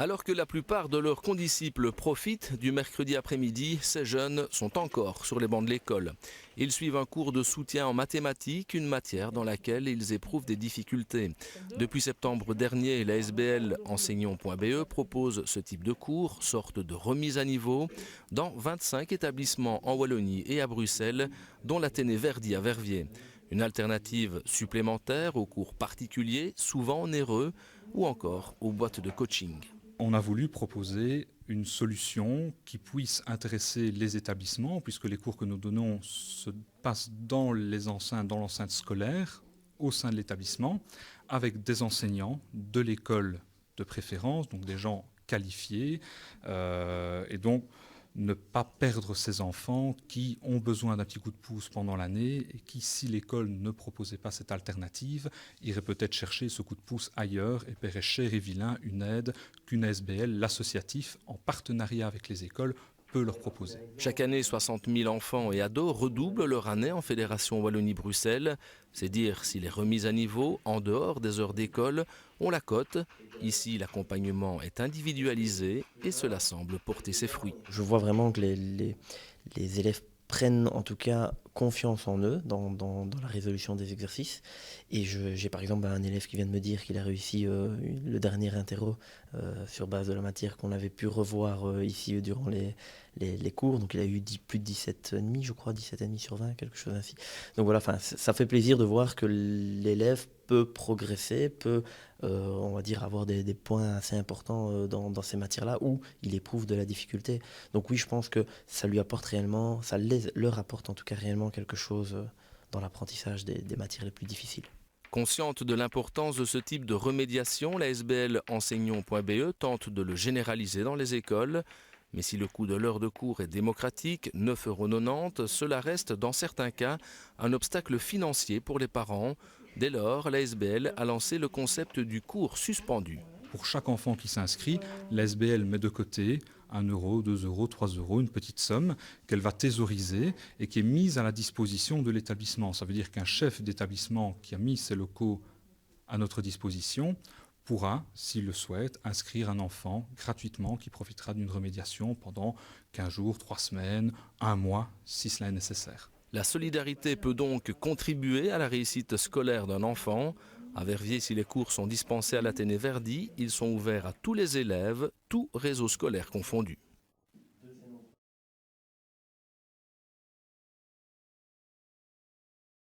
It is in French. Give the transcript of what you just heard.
Alors que la plupart de leurs condisciples profitent du mercredi après-midi, ces jeunes sont encore sur les bancs de l'école. Ils suivent un cours de soutien en mathématiques, une matière dans laquelle ils éprouvent des difficultés. Depuis septembre dernier, la SBL Enseignons.be propose ce type de cours, sorte de remise à niveau, dans 25 établissements en Wallonie et à Bruxelles, dont l'Athénée Verdi à Verviers. Une alternative supplémentaire aux cours particuliers, souvent onéreux, ou encore aux boîtes de coaching. On a voulu proposer une solution qui puisse intéresser les établissements, puisque les cours que nous donnons se passent dans l'enceinte scolaire, au sein de l'établissement, avec des enseignants de l'école de préférence, donc des gens qualifiés, et donc ne pas perdre ces enfants qui ont besoin d'un petit coup de pouce pendant l'année et qui, si l'école ne proposait pas cette alternative, iraient peut-être chercher ce coup de pouce ailleurs et paieraient cher et vilain une aide qu'une ASBL, l'associatif, en partenariat avec les écoles, peut leur proposer. Chaque année, 60 000 enfants et ados redoublent leur année en Fédération Wallonie-Bruxelles. C'est dire si les remises à niveau, en dehors des heures d'école, ont la cote. Ici, l'accompagnement est individualisé et cela semble porter ses fruits. Je vois vraiment que les élèves prennent en tout cas confiance en eux dans la résolution des exercices. Et j'ai par exemple un élève qui vient de me dire qu'il a réussi le dernier interro sur base de la matière qu'on avait pu revoir ici durant les cours. Donc il a eu plus de 17,5, je crois, 17,5 sur 20, quelque chose ainsi. Donc voilà, ça fait plaisir de voir que l'élève peut progresser, peut, on va dire, avoir des points assez importants dans ces matières-là où il éprouve de la difficulté. Donc oui, je pense que ça lui apporte réellement, leur apporte en tout cas réellement quelque chose dans l'apprentissage des matières les plus difficiles. Consciente de l'importance de ce type de remédiation, la SBL Enseignons.be tente de le généraliser dans les écoles. Mais si le coût de l'heure de cours est démocratique, 9,90 €, cela reste dans certains cas un obstacle financier pour les parents. Dès lors, la SBL a lancé le concept du cours suspendu. Pour chaque enfant qui s'inscrit, la SBL met de côté 1 €, 2 €, 3 €, une petite somme qu'elle va thésauriser et qui est mise à la disposition de l'établissement. Ça veut dire qu'un chef d'établissement qui a mis ses locaux à notre disposition pourra, s'il le souhaite, inscrire un enfant gratuitement qui profitera d'une remédiation pendant 15 jours, 3 semaines, 1 mois, si cela est nécessaire. La solidarité peut donc contribuer à la réussite scolaire d'un enfant. À Verviers, si les cours sont dispensés à l'Athénée Verdi, ils sont ouverts à tous les élèves, tout réseau scolaire confondu.